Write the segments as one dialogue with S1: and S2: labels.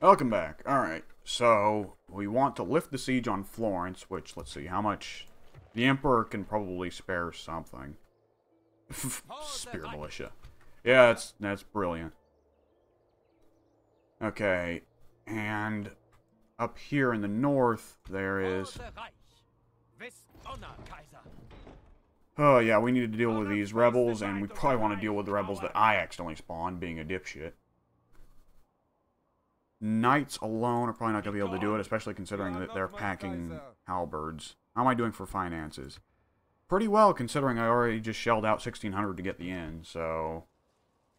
S1: Welcome back. Alright, so we want to lift the siege on Florence, which, let's see, how much... The Emperor can probably spare something. Spear militia. Yeah, that's brilliant. Okay, and up here in the north, there is... Oh yeah, we need to deal with these rebels, and we probably want to deal with the rebels that I accidentally spawned, being a dipshit. Knights alone are probably not going to be able to do it, especially considering that they're packing halberds. How am I doing for finances? Pretty well, considering I already just shelled out 1,600 to get the inn, so...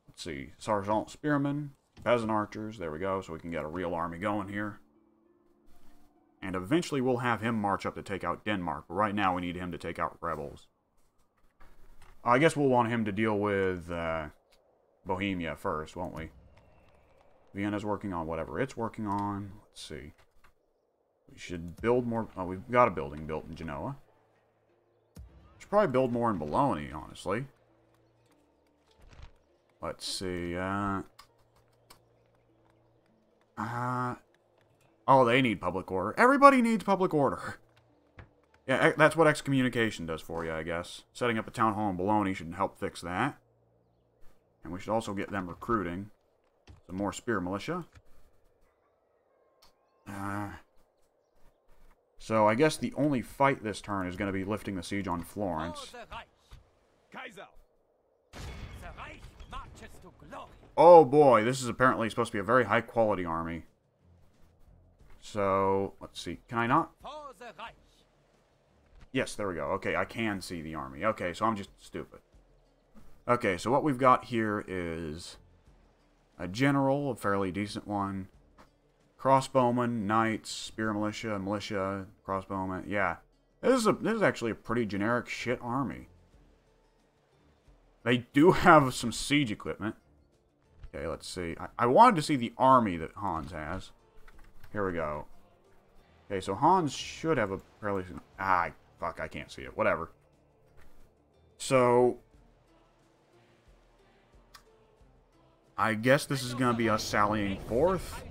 S1: Let's see. Sergeant Spearmen, Peasant Archers, there we go, so we can get a real army going here. And eventually we'll have him march up to take out Denmark, but right now we need him to take out rebels. I guess we'll want him to deal with Bohemia first, won't we? Vienna's working on whatever it's working on. Let's see. We should build more... Oh, we've got a building built in Genoa. Should probably build more in Bologna, honestly. Let's see. Oh, they need public order. Everybody needs public order. Yeah, that's what excommunication does for you, I guess. Setting up a town hall in Bologna should help fix that. And we should also get them recruiting. Some more spear militia. So I guess the only fight this turn is going to be lifting the siege on Florence. Oh boy, this is apparently supposed to be a very high quality army. So, let's see. Can I not? Yes, there we go. Okay, I can see the army. Okay, so I'm just stupid. Okay, so what we've got here is a general, a fairly decent one. Crossbowmen, knights, spear militia, militia, crossbowmen. Yeah, this is actually a pretty generic shit army. They do have some siege equipment. Okay, let's see. I wanted to see the army that Hans has. Here we go. Okay, so Hans should have a fairly... fuck, I can't see it. Whatever. So... I guess this is going to be us sallying forth.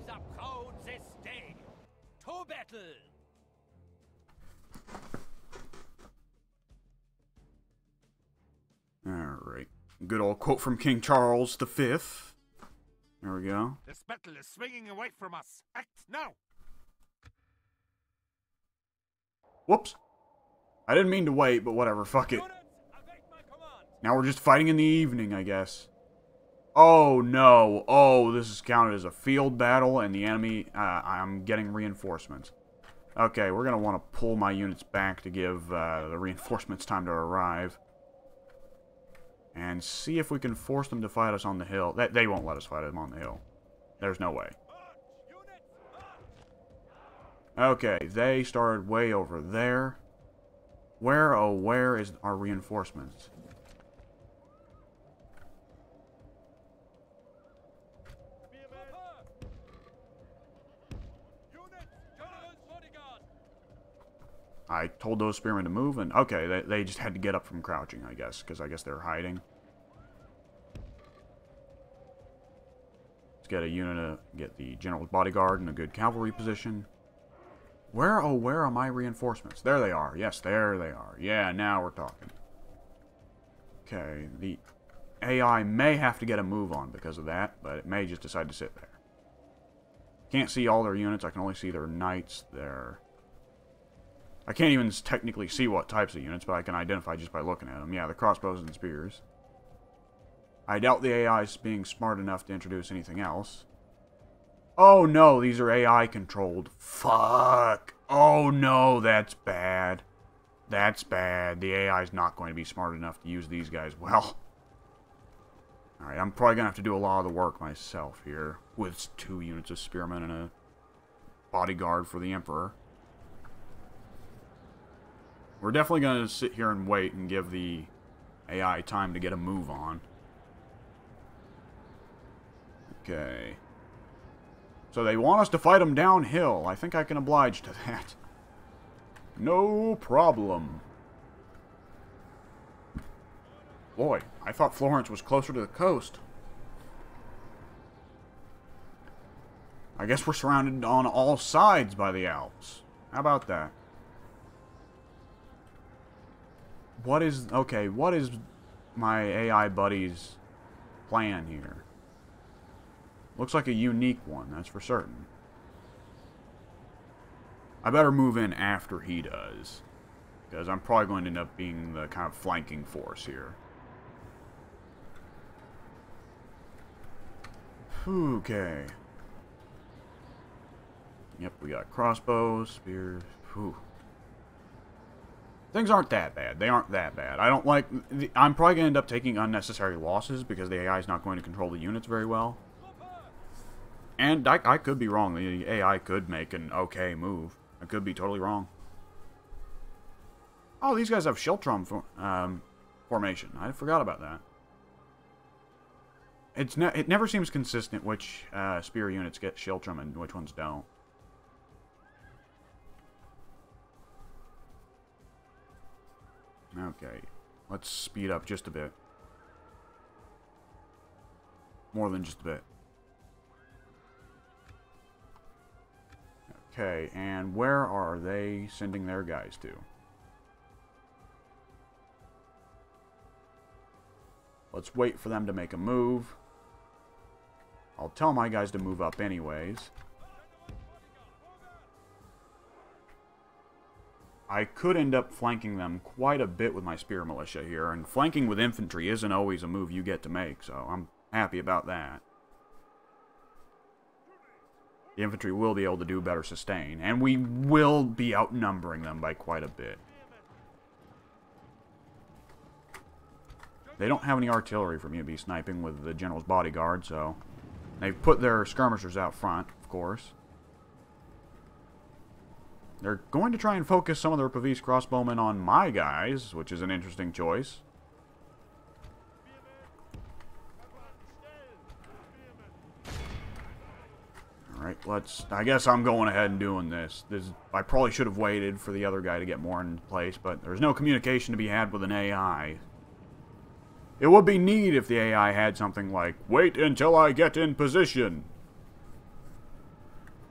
S1: Alright. Good old quote from King Charles V. There we go.
S2: This battle is swinging away from us. Act now!
S1: Whoops. I didn't mean to wait, but whatever. Fuck it. Now we're just fighting in the evening, I guess. Oh, no. Oh, this is counted as a field battle, and the enemy... I'm getting reinforcements. Okay, we're going to want to pull my units back to give the reinforcements time to arrive. And see if we can force them to fight us on the hill. They won't let us fight them on the hill. There's no way. Okay, they started way over there. Where, oh, where is our reinforcements? I told those spearmen to move, and okay, they just had to get up from crouching, I guess, because I guess they're hiding. Let's get a unit to get the general's bodyguard in a good cavalry position. Where, oh, where are my reinforcements? There they are. Yes, there they are. Yeah, now we're talking. Okay, the AI may have to get a move on because of that, but it may just decide to sit there. Can't see all their units. I can only see their knights there. I can't even technically see what types of units, but I can identify just by looking at them. Yeah, the crossbows and spears. I doubt the AI is being smart enough to introduce anything else. Oh no, these are AI controlled. Fuck. Oh no, that's bad. That's bad. The AI is not going to be smart enough to use these guys well. Alright, I'm probably going to have to do a lot of the work myself here. With 2 units of spearmen and a bodyguard for the Emperor. We're definitely going to sit here and wait and give the AI time to get a move on. Okay. So they want us to fight them downhill. I think I can oblige to that. No problem. Boy, I thought Florence was closer to the coast. I guess we're surrounded on all sides by the Alps. How about that? What is... Okay, what is my AI buddy's plan here? Looks like a unique one, that's for certain. I better move in after he does, because I'm probably going to end up being the kind of flanking force here. Okay. Yep, we got crossbows, spears. Whew. Things aren't that bad. They aren't that bad. I don't like... I'm probably going to end up taking unnecessary losses because the AI is not going to control the units very well. And I could be wrong. The AI could make an okay move. I could be totally wrong. Oh, these guys have Schiltrom formation. I forgot about that. It never seems consistent which spear units get Schiltrom and which ones don't. Okay, let's speed up just a bit. More than just a bit. Okay, and where are they sending their guys to? Let's wait for them to make a move. I'll tell my guys to move up anyways. I could end up flanking them quite a bit with my spear militia here, and flanking with infantry isn't always a move you get to make, so I'm happy about that. The infantry will be able to do better sustain, and we will be outnumbering them by quite a bit. They don't have any artillery for me to be sniping with the general's bodyguard, so they've put their skirmishers out front, of course. They're going to try and focus some of their Pavis crossbowmen on my guys, which is an interesting choice. Alright, I guess I'm going ahead and doing this. I probably should have waited for the other guy to get more in place, but there's no communication to be had with an AI. It would be neat if the AI had something like, wait until I get in position.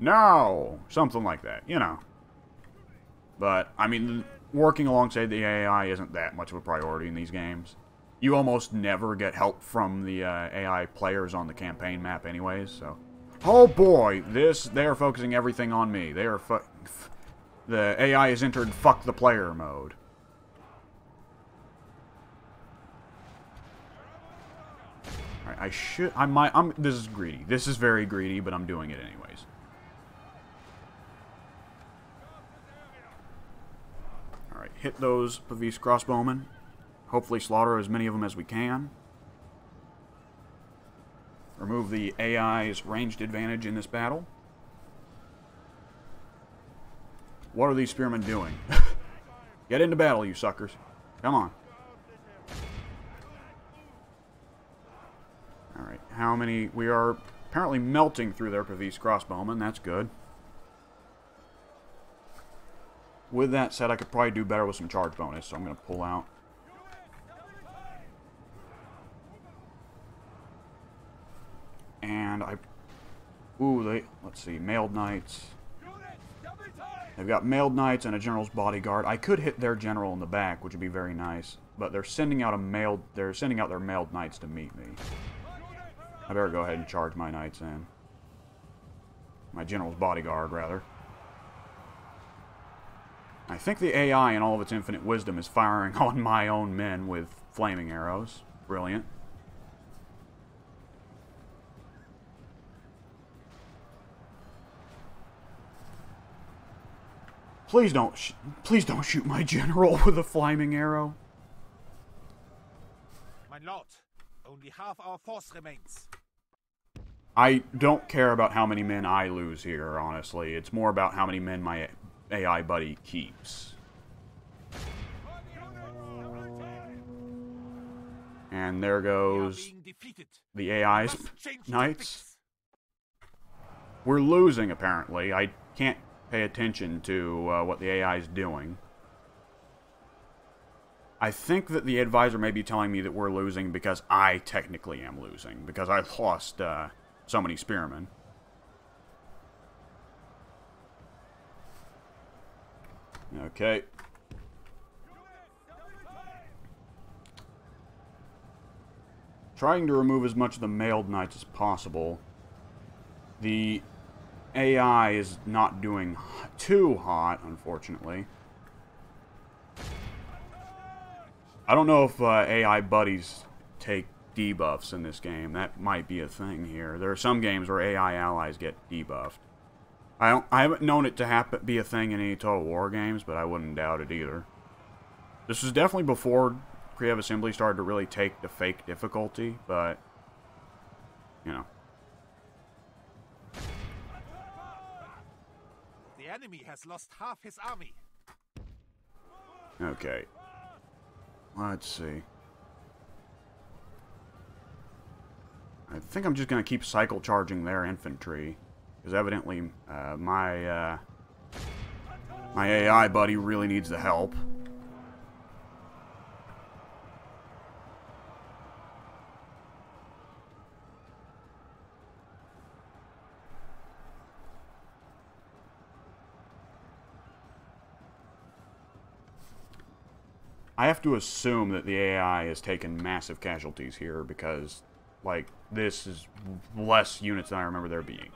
S1: Now! Something like that, you know. But, I mean, working alongside the AI isn't that much of a priority in these games. You almost never get help from the AI players on the campaign map anyways, so... Oh boy, they're focusing everything on me. The AI has entered fuck the player mode. Alright, this is greedy. This is very greedy, but I'm doing it anyways. Alright, hit those Pavis crossbowmen. Hopefully slaughter as many of them as we can. Remove the AI's ranged advantage in this battle. What are these spearmen doing? Get into battle, you suckers. Come on. Alright, how many... We are apparently melting through their Pavis crossbowmen. That's good. With that said, I could probably do better with some charge bonus, so I'm going to pull out. And let's see, mailed knights. They've got mailed knights and a general's bodyguard. I could hit their general in the back, which would be very nice. But they're sending out their mailed knights to meet me. I better go ahead and charge my knights in. My general's bodyguard, rather. I think the AI, in all of its infinite wisdom, is firing on my own men with flaming arrows. Brilliant. Please don't shoot my general with a flaming arrow.
S2: My lord, only half our force remains.
S1: I don't care about how many men I lose here, honestly. It's more about how many men my AI buddy keeps. And there goes the AI's knights. We're losing, apparently. I can't pay attention to what the AI is doing. I think that the advisor may be telling me that we're losing because I technically am losing, because I lost so many spearmen. Okay. Trying to remove as much of the mailed knights as possible. The AI is not doing too hot, unfortunately. I don't know if AI buddies take debuffs in this game. That might be a thing here. There are some games where AI allies get debuffed. I haven't known it to be a thing in any Total War games, but I wouldn't doubt it either. This was definitely before Creative Assembly started to really take the fake difficulty, but, you know.
S2: The enemy has lost half his army.
S1: Okay. Let's see. I think I'm just going to keep cycle charging their infantry, because evidently my AI buddy really needs the help. I have to assume that the AI has taken massive casualties here because, like, this is less units than I remember there being.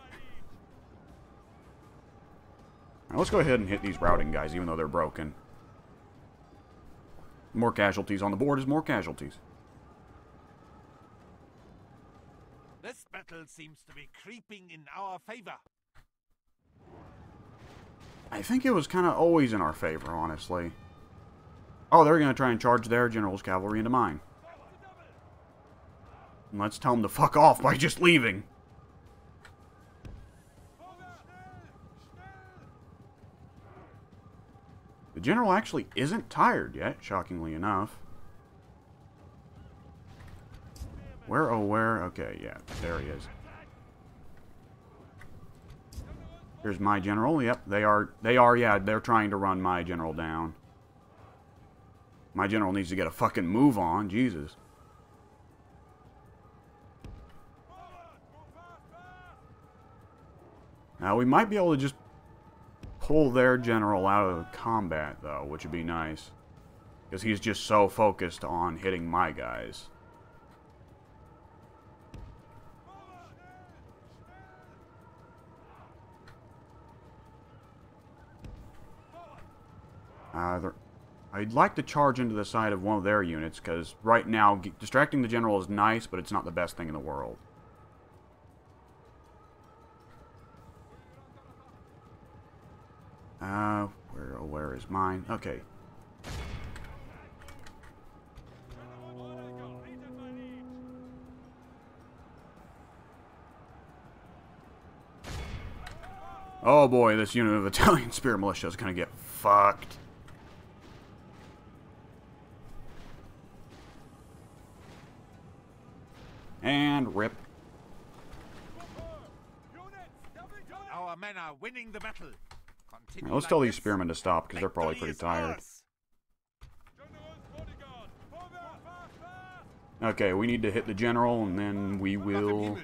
S1: Now, let's go ahead and hit these routing guys, even though they're broken. More casualties on the board is more casualties.
S2: This battle seems to be creeping in our favor.
S1: I think it was kind of always in our favor, honestly. Oh, they're going to try and charge their general's cavalry into mine. And let's tell them to fuck off by just leaving. The general actually isn't tired yet, shockingly enough. Where, oh where? Okay, yeah, there he is. Here's my general. Yep, they are, yeah, they're trying to run my general down. My general needs to get a fucking move on, Jesus. Now, we might be able to just pull their general out of combat, though, which would be nice. Because he's just so focused on hitting my guys. I'd like to charge into the side of one of their units, because right now, distracting the general is nice, but it's not the best thing in the world. Where is mine? Okay. Oh boy, this unit of Italian Spear Militia is going to get fucked. And rip.
S2: Our men are winning the battle.
S1: Right, let's tell these spearmen to stop, because they're probably pretty tired. Okay, we need to hit the general, and then we will...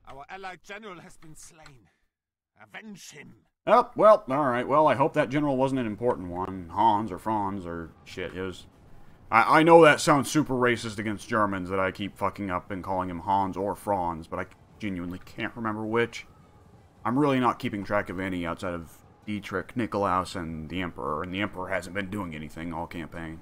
S2: Our allied general has been slain. Avenge him.
S1: Oh, well, alright. Well, I hope that general wasn't an important one. Hans or Franz or shit. It was... I know that sounds super racist against Germans, that I keep fucking up and calling him Hans or Franz, but I genuinely can't remember which. I'm really not keeping track of any outside of Dietrich, Nikolaus, and the Emperor hasn't been doing anything all campaign.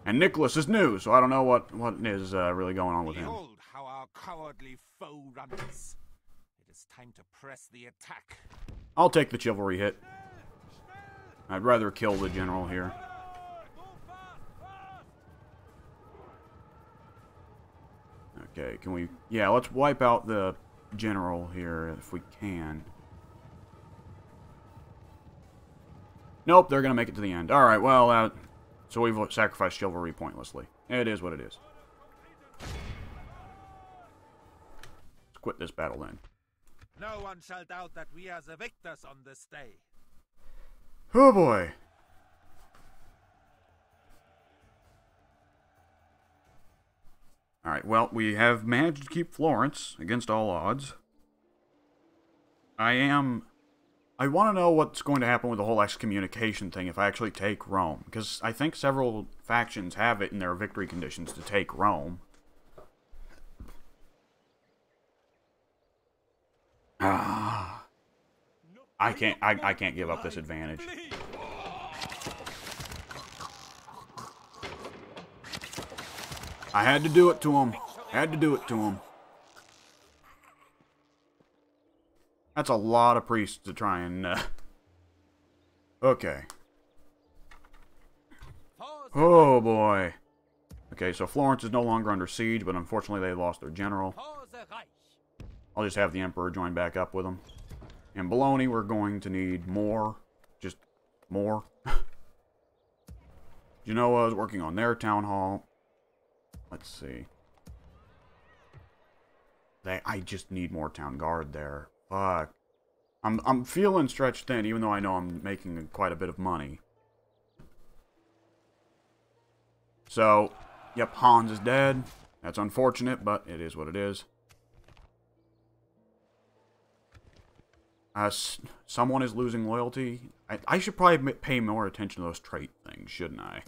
S1: And Nicholas is new, so I don't know what is really going on with him.
S2: Behold how our cowardly foe runs. It is time to press the attack.
S1: I'll take the chivalry hit. I'd rather kill the general here. Okay, can we... Yeah, let's wipe out the general here if we can. Nope, they're going to make it to the end. Alright, well, so we've sacrificed chivalry pointlessly. It is what it is. Let's quit this battle then.
S2: No one shall doubt that we are the victors on this day.
S1: Oh boy. Alright, well, we have managed to keep Florence against all odds. I am I want to know what's going to happen with the whole excommunication thing if I actually take Rome. Because I think several factions have it in their victory conditions to take Rome. Ah. I can't give up this advantage. I had to do it to him. Had to do it to him. That's a lot of priests to try and, Okay. Oh, boy. Okay, so Florence is no longer under siege, but unfortunately they lost their general. I'll just have the Emperor join back up with them. In Bologna, we're going to need more. Just more. Genoa is working on their town hall. Let's see. I just need more town guard there. Fuck. I'm feeling stretched thin, even though I know I'm making quite a bit of money. So, yep, Hans is dead. That's unfortunate, but it is what it is. Someone is losing loyalty. I should probably pay more attention to those trait things, shouldn't I?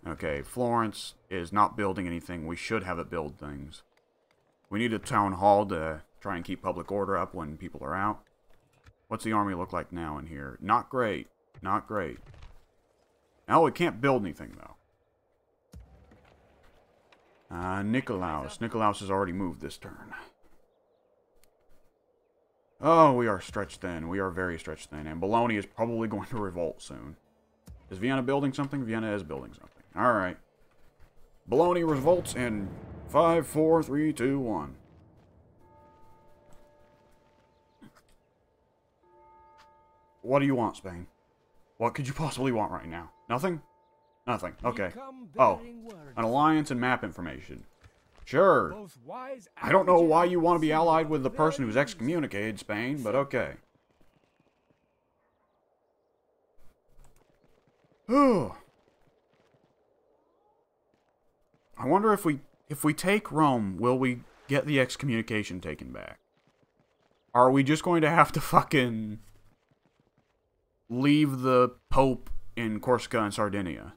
S1: Okay, Florence is not building anything. We should have it build things. We need a town hall to try and keep public order up when people are out. What's the army look like now in here? Not great. Not great. Oh, it can't build anything, though. Nikolaus. Nikolaus has already moved this turn. Oh, we are stretched thin. We are very stretched thin. And Bologna is probably going to revolt soon. Is Vienna building something? Vienna is building something. Alright. Bologna revolts in 5, 4, 3, 2, 1. What do you want, Spain? What could you possibly want right now? Nothing? Nothing. Okay. Oh, an alliance and map information. Sure. I don't know why you want to be allied with the person who's excommunicated Spain, but okay. Whew. I wonder if we take Rome, will we get the excommunication taken back? Are we just going to have to fucking leave the Pope in Corsica and Sardinia?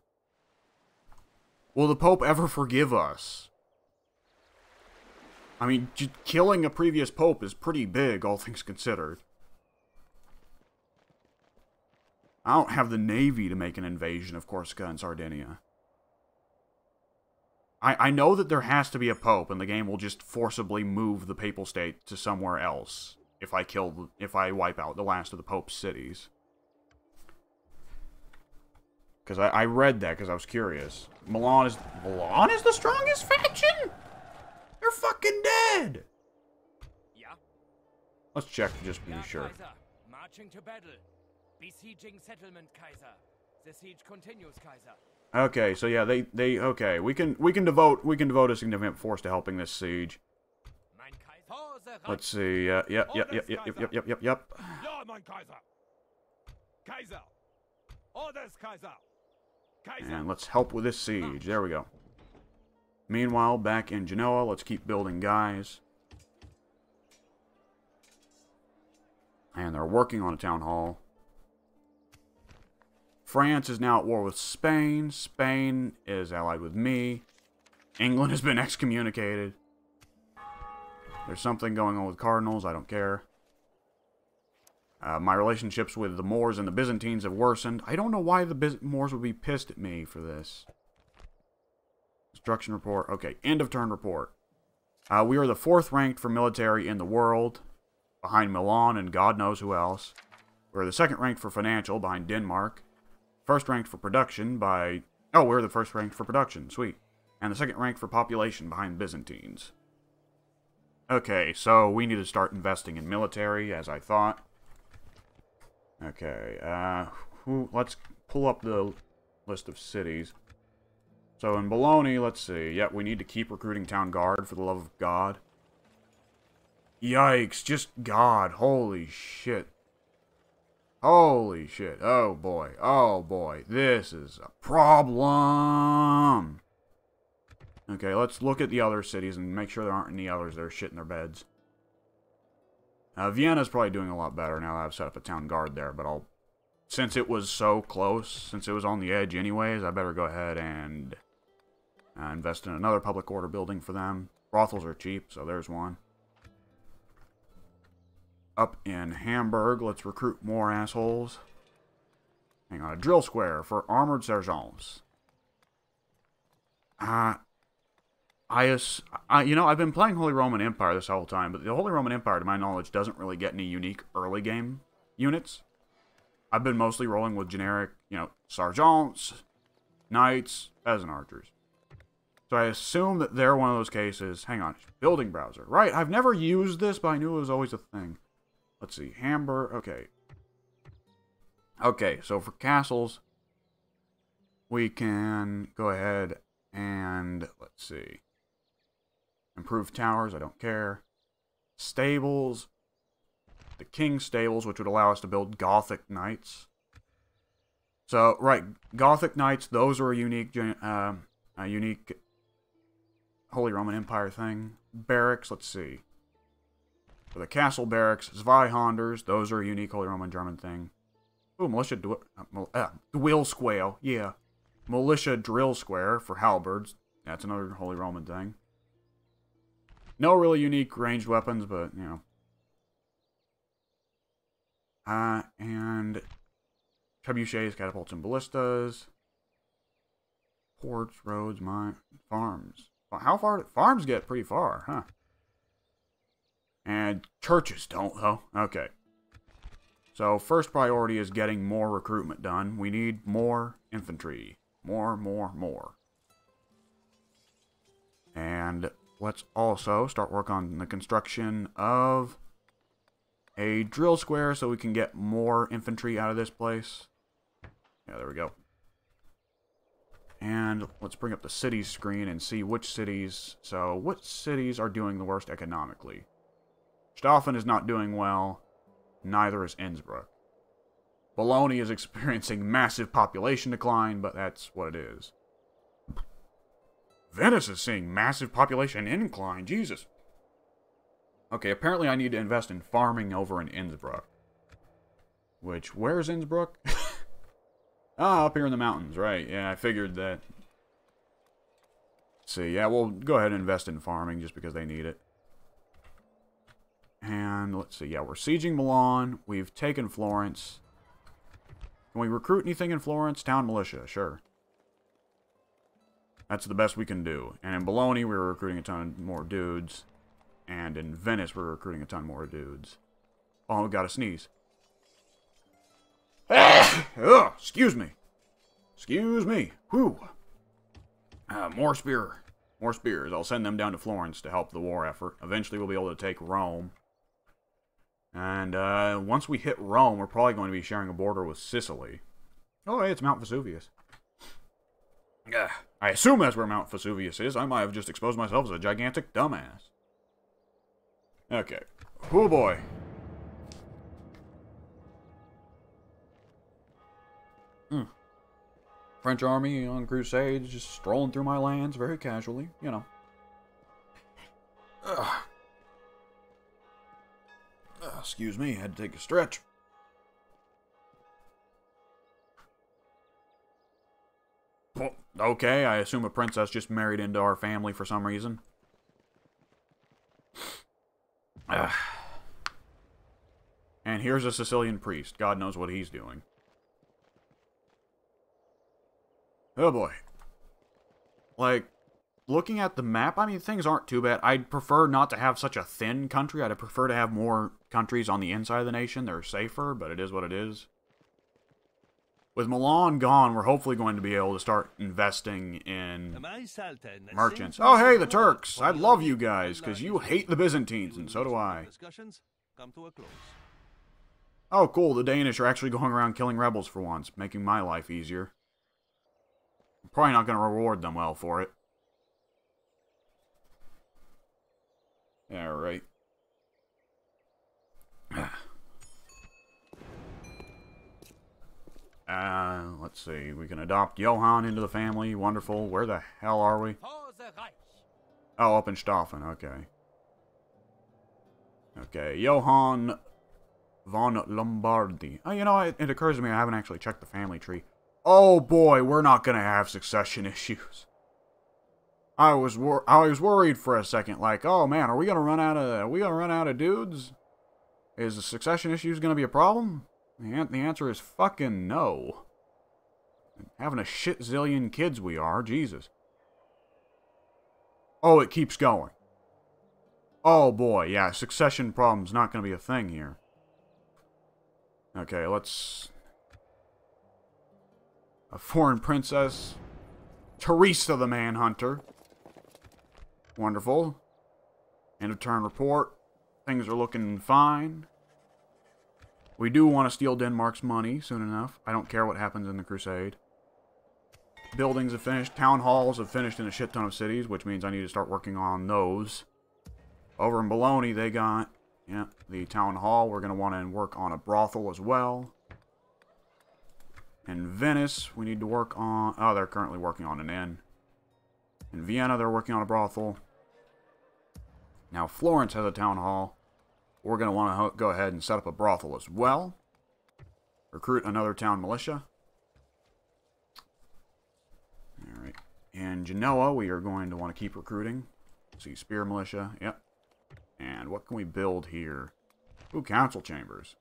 S1: Will the Pope ever forgive us? I mean, killing a previous Pope is pretty big, all things considered. I don't have the navy to make an invasion of Corsica and Sardinia. I know that there has to be a Pope, and the game will just forcibly move the Papal State to somewhere else if I wipe out the last of the Pope's cities. Because I read that because I was curious. Milan is the strongest faction? They're fucking dead!
S2: Yeah.
S1: Let's check to just be sure.
S2: Kaiser, marching to battle. Besieging settlement, Kaiser. The siege continues, Kaiser.
S1: Okay, so yeah, okay. We can devote a significant force to helping this siege. Let's see. Yep.
S2: Ja, mein Kaiser. Kaiser. Orders, Kaiser. Kaiser.
S1: And let's help with this siege. There we go. Meanwhile, back in Genoa, let's keep building guys. And they're working on a town hall. France is now at war with Spain. Spain is allied with me. England has been excommunicated. There's something going on with Cardinals. I don't care. My relationships with the Moors and the Byzantines have worsened. I don't know why the Moors would be pissed at me for this. Instruction report. Okay, end of turn report. We are the 4th ranked for military in the world, behind Milan and God knows who else. We're the 2nd ranked for financial, behind Denmark. 1st ranked for production by... Oh, we're the 1st ranked for production. Sweet. And the 2nd ranked for population behind Byzantines. Okay, so we need to start investing in military, as I thought. Okay, let's pull up the list of cities. So in Bologna, let's see. Yep, we need to keep recruiting town guard for the love of God. Yikes, just God. Holy shit. Holy shit. Oh boy. Oh boy. This is a problem. Okay, let's look at the other cities and make sure there aren't any others that are shit in their beds. Vienna's probably doing a lot better now that I've set up a town guard there, but since it was so close, since it was on the edge anyways, I better go ahead and invest in another public order building for them. Brothels are cheap, so there's one. Up in Hamburg, let's recruit more assholes. Hang on, a drill square for armored sergeants. You know, I've been playing Holy Roman Empire this whole time, but the Holy Roman Empire, to my knowledge, doesn't really get any unique early game units. I've been mostly rolling with generic, you know, sergeants, knights, peasant archers. So I assume that they're one of those cases. Hang on, building browser. Right, I've never used this, but I knew it was always a thing. Let's see, Hamburg, okay. Okay, so for castles, we can go ahead and, let's see. Improve towers, I don't care. Stables. The King's Stables, which would allow us to build Gothic Knights. So, right, Gothic Knights, those are a unique Holy Roman Empire thing. Barracks, let's see. For the Castle Barracks, Zweihanders, those are a unique Holy Roman German thing. Ooh, Militia Drill Square, yeah. Militia Drill Square for halberds. That's another Holy Roman thing. No really unique ranged weapons, but, you know. And trebuchets, catapults, and ballistas. Ports, roads, mines, farms. How far did farms get? Pretty far, huh? And churches don't, though. Okay. So, first priority is getting more recruitment done. We need more infantry. More. And let's also start work on the construction of a drill square so we can get more infantry out of this place. Yeah, there we go. And let's bring up the cities screen and see which cities... So, what cities are doing the worst economically? Staufen is not doing well. Neither is Innsbruck. Bologna is experiencing massive population decline, but that's what it is. Venice is seeing massive population incline. Jesus. Okay, apparently I need to invest in farming over in Innsbruck. Which, where's Innsbruck? Ah, up here in the mountains, right. Yeah, I figured that. Let's see, yeah, we'll go ahead and invest in farming just because they need it. And let's see, yeah, we're sieging Milan. We've taken Florence. Can we recruit anything in Florence? Town militia, sure. That's the best we can do. And in Bologna, we were recruiting a ton more dudes. And in Venice, we're recruiting a ton more dudes. Oh, gotta sneeze. Ugh, excuse me. Excuse me. Whew. More spears. I'll send them down to Florence to help the war effort. Eventually, we'll be able to take Rome. And once we hit Rome, we're probably going to be sharing a border with Sicily. Oh, hey, it's Mount Vesuvius. I assume that's where Mount Vesuvius is. I might have just exposed myself as a gigantic dumbass. Okay. Oh, boy. French army on crusades, just strolling through my lands very casually, you know. Excuse me, had to take a stretch. Well, okay, I assume a princess just married into our family for some reason. And here's a Sicilian priest. God knows what he's doing. Oh boy. Like, looking at the map, I mean, things aren't too bad. I'd prefer not to have such a thin country. I'd prefer to have more countries on the inside of the nation. They're safer, but it is what it is. With Milan gone, we're hopefully going to be able to start investing in merchants. Oh, hey, the Turks! I love you guys, because you hate the Byzantines, and so do I. Oh, cool, the Danish are actually going around killing rebels for once, making my life easier. I'm probably not going to reward them well for it. Alright. Let's see. We can adopt Johann into the family. Wonderful. Where the hell are we? Oh, up in Staufen. Okay. Okay, Johann von Lombardi. Oh, you know, it occurs to me I haven't actually checked the family tree. Oh boy, we're not gonna have succession issues. I was worried for a second, like, oh man, are we gonna run out of dudes? Is the succession issues gonna be a problem? The answer is fucking no. Having a shit zillion kids we are, Jesus. Oh, it keeps going. Oh boy, yeah, succession problem's not gonna be a thing here. Okay, let's... A foreign princess. Teresa the Manhunter. Wonderful. End of turn report. Things are looking fine. We do want to steal Denmark's money soon enough. I don't care what happens in the crusade. Buildings have finished. Town halls have finished in a shit ton of cities, which means I need to start working on those. Over in Bologna, they got... Yeah, the town hall. We're going to want to work on a brothel as well. In Venice, we need to work on... Oh, they're currently working on an inn. In Vienna, they're working on a brothel. Now, Florence has a town hall. We're going to want to go ahead and set up a brothel as well. Recruit another town militia. Alright. In Genoa, we are going to want to keep recruiting. See, spear militia. Yep. And what can we build here? Ooh, council chambers.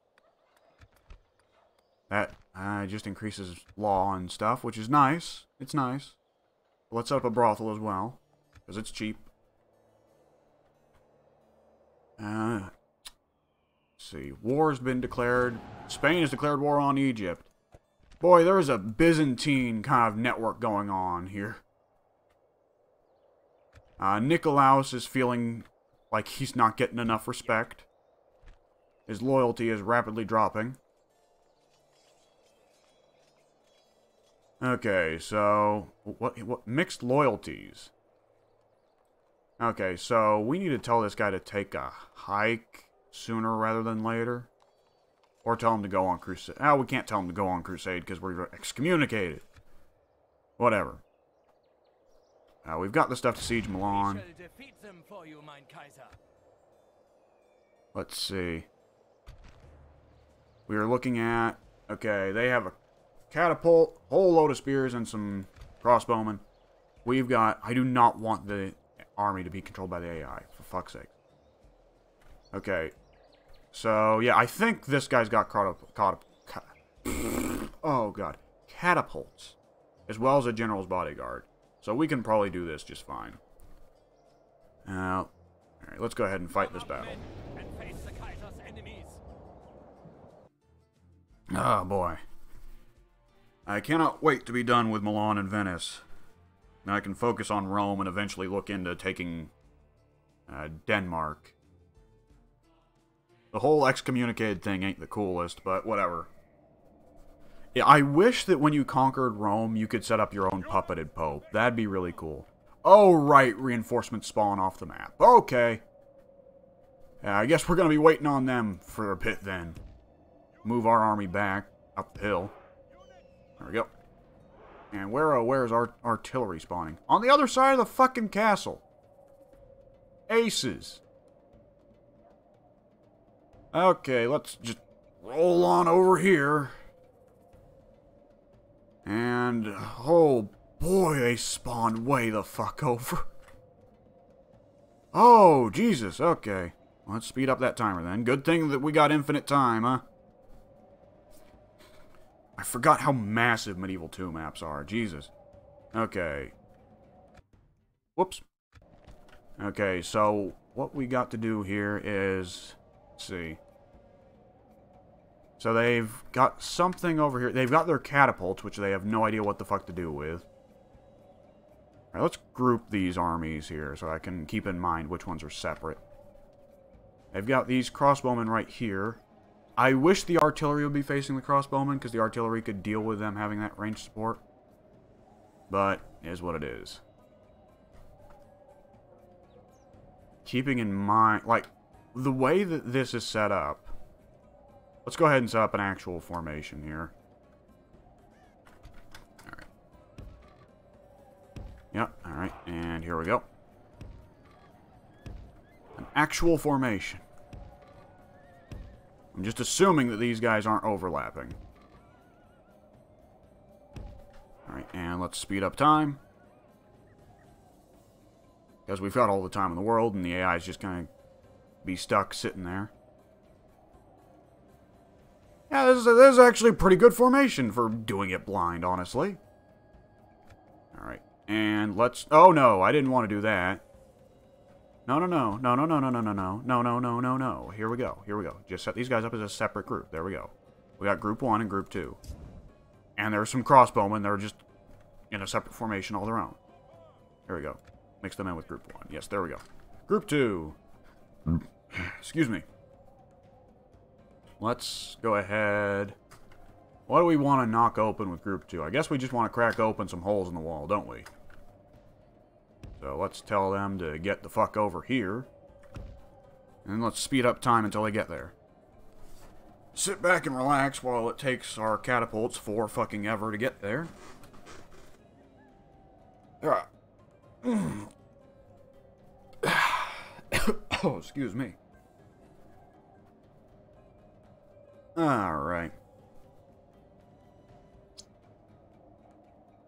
S1: That just increases law and stuff, which is nice. It's nice. Let's set up a brothel as well, because it's cheap. Let's see. War's been declared. Spain has declared war on Egypt. Boy, there is a Byzantine kind of network going on here. Nicolaus is feeling like he's not getting enough respect. His loyalty is rapidly dropping. Okay, so what mixed loyalties? Okay, so we need to tell this guy to take a hike sooner rather than later, or tell him to go on crusade. Oh, we can't tell him to go on crusade because we're excommunicated. Whatever. We've got the stuff to siege Milan. Let's see. We are looking at... Okay, they have a catapult, whole load of spears, and some crossbowmen. We've got... I do not want the army to be controlled by the AI, for fuck's sake. Okay. So, yeah, I think this guy's got oh, God. Catapults. As well as a general's bodyguard. So we can probably do this just fine. Alright, let's go ahead and fight this battle. Oh, boy. I cannot wait to be done with Milan and Venice. Now I can focus on Rome and eventually look into taking Denmark. The whole excommunicated thing ain't the coolest, but whatever. Yeah, I wish that when you conquered Rome, you could set up your own puppeted pope. That'd be really cool. Oh, right, reinforcements spawn off the map. Okay. Yeah, I guess we're going to be waiting on them for a bit then. Move our army back up the hill. There we go. And where's our artillery spawning? On the other side of the fucking castle. Aces. Okay, let's just roll on over here. And, oh boy, they spawned way the fuck over. Oh, Jesus, okay. Let's speed up that timer then. Good thing that we got infinite time, huh? I forgot how massive Medieval 2 maps are. Jesus. Okay. Whoops. Okay, so what we got to do here is... Let's see. So they've got something over here. They've got their catapults, which they have no idea what the fuck to do with. Alright, let's group these armies here so I can keep in mind which ones are separate. They've got these crossbowmen right here. I wish the artillery would be facing the crossbowmen, because the artillery could deal with them having that range support. But, it is what it is. Keeping in mind, like, the way that this is set up... Let's go ahead and set up an actual formation here. Alright. Yep, alright, and here we go. An actual formation. I'm just assuming that these guys aren't overlapping. Alright, and let's speed up time. Because we've got all the time in the world, and the AI is just going to be stuck sitting there. Yeah, this is actually a pretty good formation for doing it blind, honestly. Alright, and let's... Oh, no, I didn't want to do that. No, no, no, no, no, no, no, no, no, no, no, no, no, no, no. Here we go, here we go. Just set these guys up as a separate group. There we go. We got group 1 and group 2. And there's some crossbowmen that are just in a separate formation all their own. There we go. Mix them in with group 1. Yes, there we go. Group 2. Excuse me. Let's go ahead. What do we want to knock open with group 2? I guess we just want to crack open some holes in the wall, don't we? So let's tell them to get the fuck over here. And let's speed up time until they get there. Sit back and relax while it takes our catapults for fucking ever to get there. Alright. Oh, excuse me. Alright.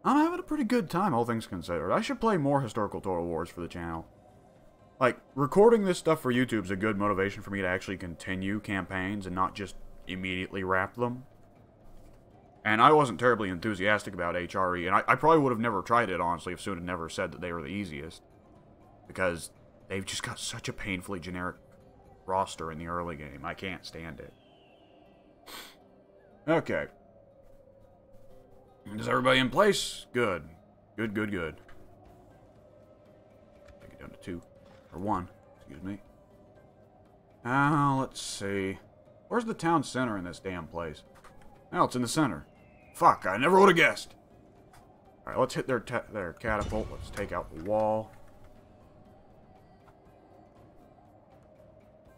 S1: I'm having a pretty good time, all things considered. I should play more historical Total Wars for the channel. Like, recording this stuff for YouTube is a good motivation for me to actually continue campaigns and not just immediately wrap them. And I wasn't terribly enthusiastic about HRE, and I probably would have never tried it, honestly, if Soon had never said that they were the easiest. Because they've just got such a painfully generic roster in the early game. I can't stand it. Okay. Is everybody in place? Good. Good, good, good. Take it down to 2. Or 1. Excuse me. Let's see. Where's the town center in this damn place? Oh, it's in the center. Fuck, I never would have guessed. Alright, let's hit their catapult. Let's take out the wall.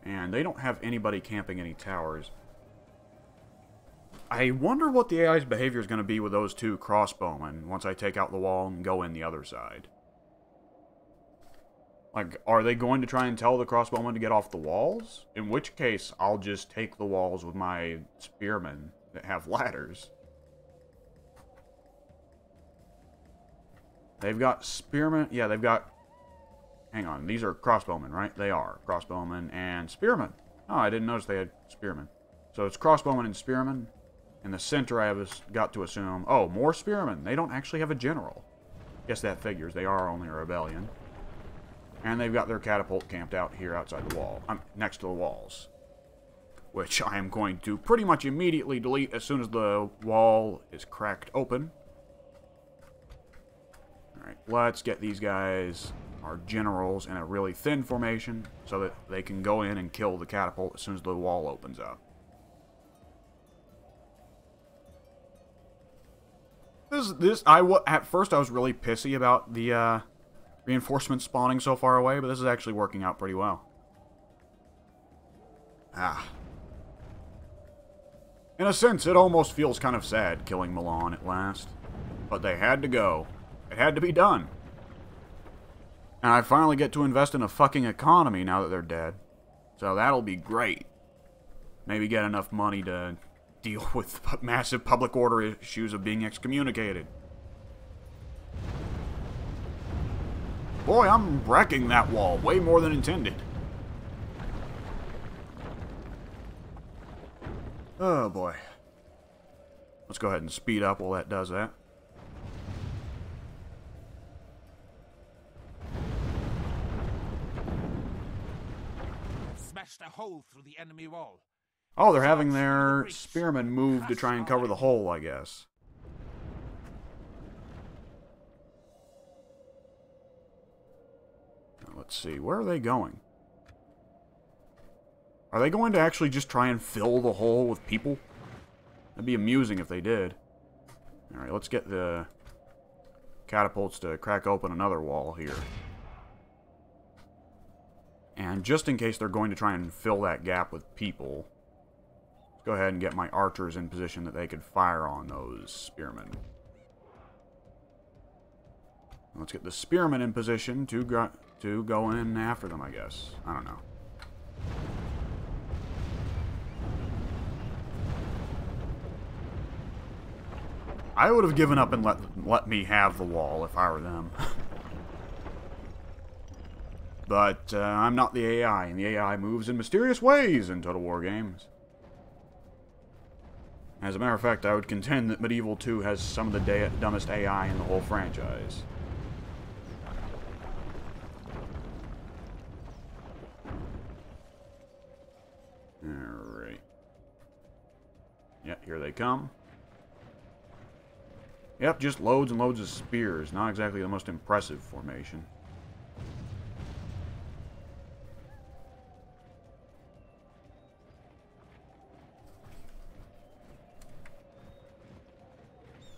S1: And they don't have anybody camping any towers. I wonder what the AI's behavior is going to be with those 2 crossbowmen once I take out the wall and go in the other side. Like, are they going to try and tell the crossbowmen to get off the walls? In which case, I'll just take the walls with my spearmen that have ladders. They've got spearmen. Yeah, they've got... Hang on, these are crossbowmen, right? They are. Crossbowmen and spearmen. Oh, I didn't notice they had spearmen. So it's crossbowmen and spearmen. In the center, I have got to assume... Oh, more spearmen. They don't actually have a general. Guess that figures. They are only a rebellion. And they've got their catapult camped out here outside the wall. Next to the walls. Which I am going to pretty much immediately delete as soon as the wall is cracked open. Alright, let's get these guys, our generals, in a really thin formation so that they can go in and kill the catapult as soon as the wall opens up. At first I was really pissy about the reinforcements spawning so far away, but this is actually working out pretty well. In a sense, it almost feels kind of sad killing Milan at last. But they had to go. It had to be done. And I finally get to invest in a fucking economy now that they're dead. So that'll be great. Maybe get enough money to deal with massive public order issues of being excommunicated. Boy, I'm wrecking that wall way more than intended. Oh boy. Let's go ahead and speed up while that does that.
S2: Smashed a hole through the enemy wall.
S1: Oh, they're having their spearmen move to try and cover the hole, I guess. Let's see, where are they going? Are they going to actually just try and fill the hole with people? That'd be amusing if they did. Alright, let's get the catapults to crack open another wall here. And just in case they're going to try and fill that gap with people, let's go ahead and get my archers in position that they could fire on those spearmen. Let's get the spearmen in position to go in after them, I guess. I don't know. I would have given up and let me have the wall if I were them. But I'm not the AI, and the AI moves in mysterious ways in Total War games. As a matter of fact, I would contend that Medieval 2 has some of the dumbest AI in the whole franchise. Alright. Yep, here they come. Yep, just loads and loads of spears. Not exactly the most impressive formation.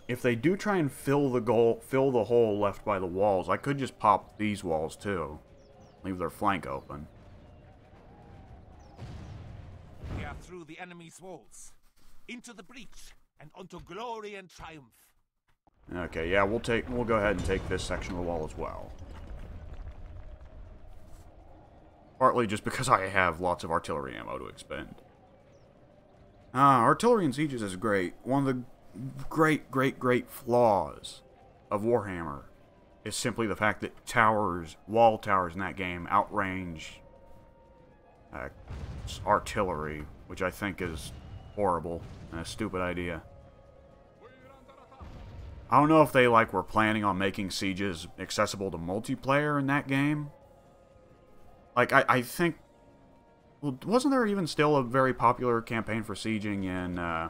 S1: If they do try and fill the hole left by the walls, I could just pop these walls too. Leave their flank open.
S2: We are through the enemy's walls, into the breach, and onto glory and triumph.
S1: Okay, yeah, we'll go ahead and take this section of the wall as well. Partly just because I have lots of artillery ammo to expend. Artillery in sieges is great. One of the great flaws of Warhammer is simply the fact that wall towers in that game outrange artillery, which I think is horrible and a stupid idea. I don't know if they were planning on making sieges accessible to multiplayer in that game. I think, well, wasn't there even still a very popular campaign for sieging in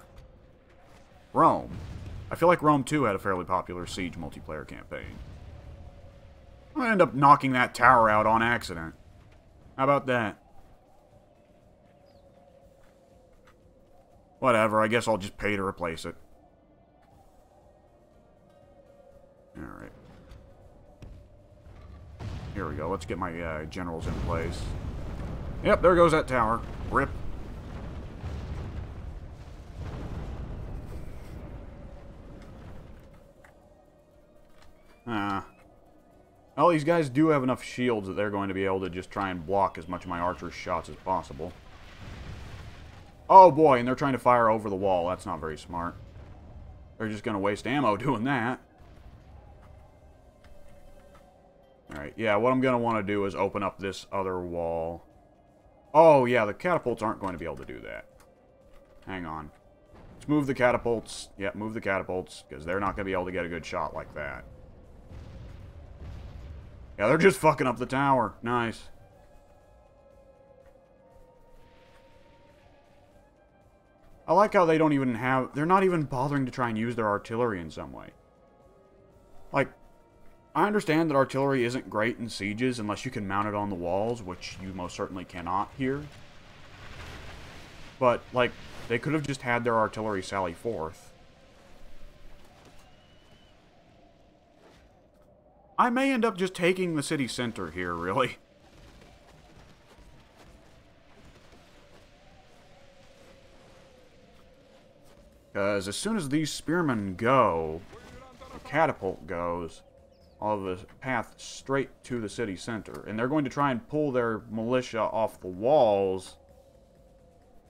S1: Rome? I feel like Rome 2 had a fairly popular siege multiplayer campaign. I'm gonna end up knocking that tower out on accident. How about that? Whatever, I guess I'll just pay to replace it. Alright. Here we go, let's get my generals in place. Yep, there goes that tower. Rip. Well, these guys do have enough shields that they're going to be able to just try and block as much of my archer's shots as possible. Oh boy, and they're trying to fire over the wall. That's not very smart. They're just going to waste ammo doing that. Alright, yeah, what I'm going to want to do is open up this other wall. Oh, yeah, the catapults aren't going to be able to do that. Hang on. Let's move the catapults. Yep, move the catapults, because they're not going to be able to get a good shot like that. Yeah, they're just fucking up the tower. Nice. I like how they don't even have... They're not even bothering to try and use their artillery in some way. Like, I understand that artillery isn't great in sieges unless you can mount it on the walls, which you most certainly cannot here. But, like, they could have just had their artillery sally forth. I may end up just taking the city center here, really. Because as soon as these spearmen go, the catapult goes, all the path straight to the city center. And they're going to try and pull their militia off the walls,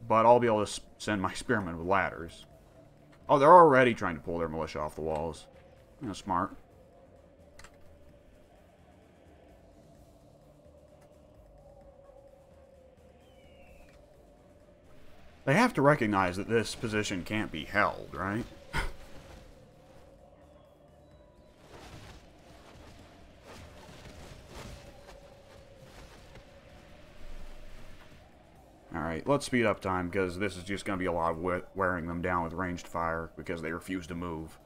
S1: but I'll be able to send my spearmen with ladders. Oh, they're already trying to pull their militia off the walls. That's smart. They have to recognize that this position can't be held, right? Alright, let's speed up time, because this is just going to be a lot of wearing them down with ranged fire, because they refuse to move.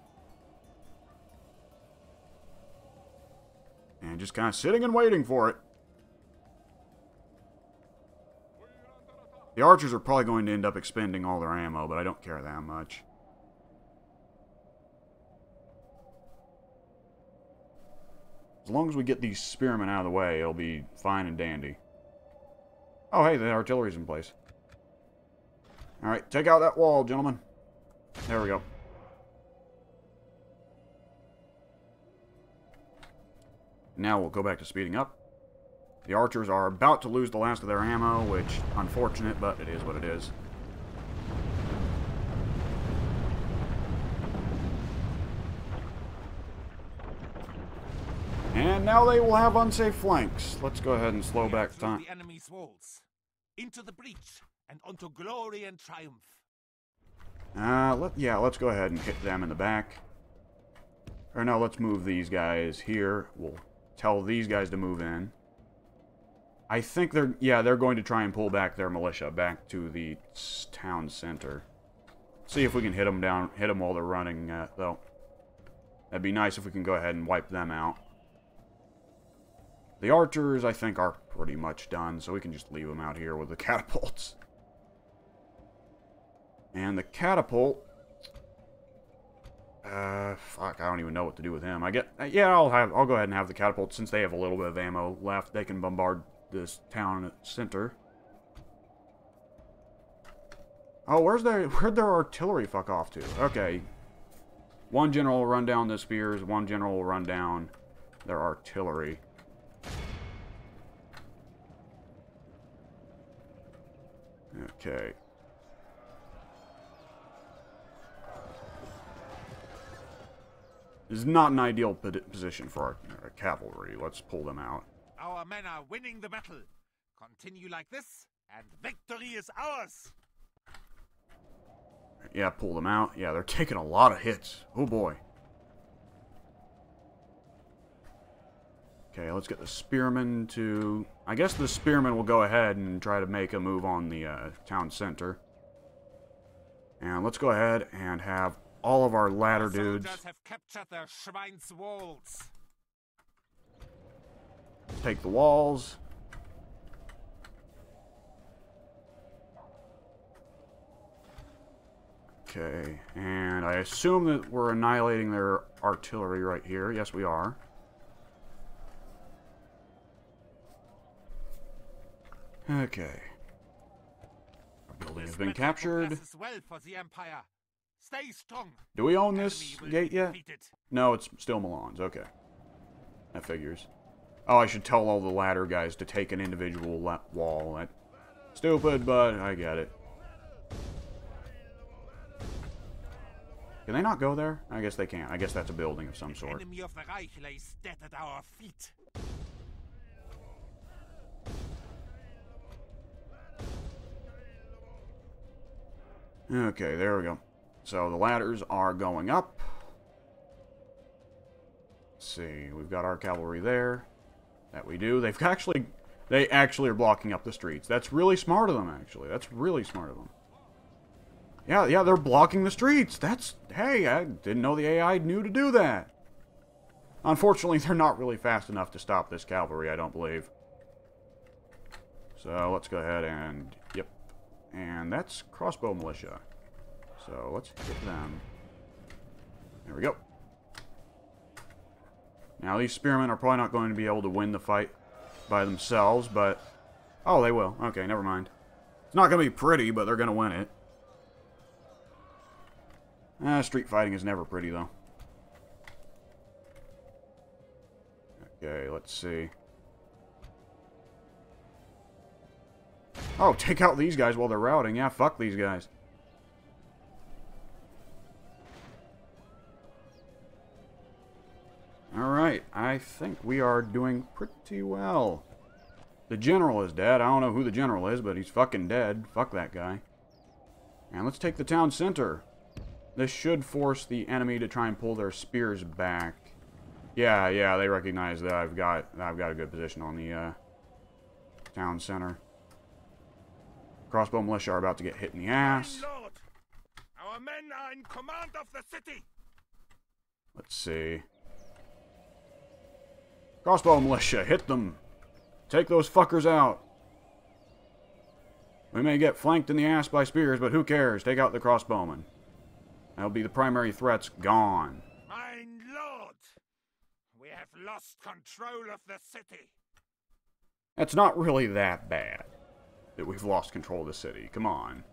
S1: And just kind of sitting and waiting for it. The archers are probably going to end up expending all their ammo, but I don't care that much. As long as we get these spearmen out of the way, it'll be fine and dandy. Oh, hey, the artillery's in place. Alright, take out that wall, gentlemen. There we go. Now we'll go back to speeding up. The archers are about to lose the last of their ammo, which, unfortunate, but it is what it is. And now they will have unsafe flanks. Let's go ahead and slow back
S2: Through
S1: time.
S2: the enemy's walls, into the breach, and onto glory and triumph.
S1: Let's go ahead and hit them in the back. Or no, let's move these guys here. We'll tell these guys to move in. I think they're going to try and pull back their militia back to the town center. See if we can hit them while they're running, though. That'd be nice if we can go ahead and wipe them out. The archers, I think, are pretty much done, so we can just leave them out here with the catapults. And the catapult... fuck, I don't even know what to do with him. I'll go ahead and have the catapult, since they have a little bit of ammo left. They can bombard this town center. Oh, where'd their artillery fuck off to? Okay. One general will run down the spears, one general will run down their artillery. Okay. This is not an ideal position for our cavalry. Let's pull them out.
S2: Our men are winning the battle. Continue like this, and victory is ours.
S1: Yeah, pull them out. Yeah, they're taking a lot of hits. Oh boy. Okay, let's get the spearmen to... I guess the spearmen will go ahead and try to make a move on the town center. And let's go ahead and have all of our ladder dudes...
S2: Soldiers have captured their Schwein's walls.
S1: Take the walls. Okay, and I assume that we're annihilating their artillery right here. Yes, we are. Okay. Our building has been captured.
S2: Well for the Empire. Stay strong.
S1: Do we own this gate yet? No, it's still Milan's. Okay. That figures. Oh, I should tell all the ladder guys to take an individual wall. That's stupid, but I get it. Can they not go there? I guess they can't. I guess that's a building of some sort.
S2: The enemy of the Reich lays dead at our feet.
S1: Okay, there we go. So the ladders are going up. Let's see. We've got our cavalry there. That we do. They actually are blocking up the streets. That's really smart of them, actually. That's really smart of them. Yeah, they're blocking the streets. Hey, I didn't know the AI knew to do that. Unfortunately, they're not really fast enough to stop this cavalry, I don't believe. So, let's go ahead and, yep. And that's crossbow militia. So, let's hit them. There we go. Now, these spearmen are probably not going to be able to win the fight by themselves, but... Oh, they will. Okay, never mind. It's not going to be pretty, but they're going to win it. Street fighting is never pretty, though. Okay, let's see. Oh, take out these guys while they're routing. Yeah, fuck these guys. Alright, I think we are doing pretty well. The general is dead. I don't know who the general is, but he's fucking dead. Fuck that guy. And let's take the town center. This should force the enemy to try and pull their spears back. Yeah, they recognize that I've got a good position on the town center. Crossbow militia are about to get hit in the ass.
S2: Lord, our men are in command of the city.
S1: Let's see. Crossbow militia, hit them. Take those fuckers out. We may get flanked in the ass by spears, but who cares? Take out the crossbowmen. That'll be the primary threats gone.
S2: My lord, we have lost control of the city.
S1: It's not really that bad that we've lost control of the city. Come on.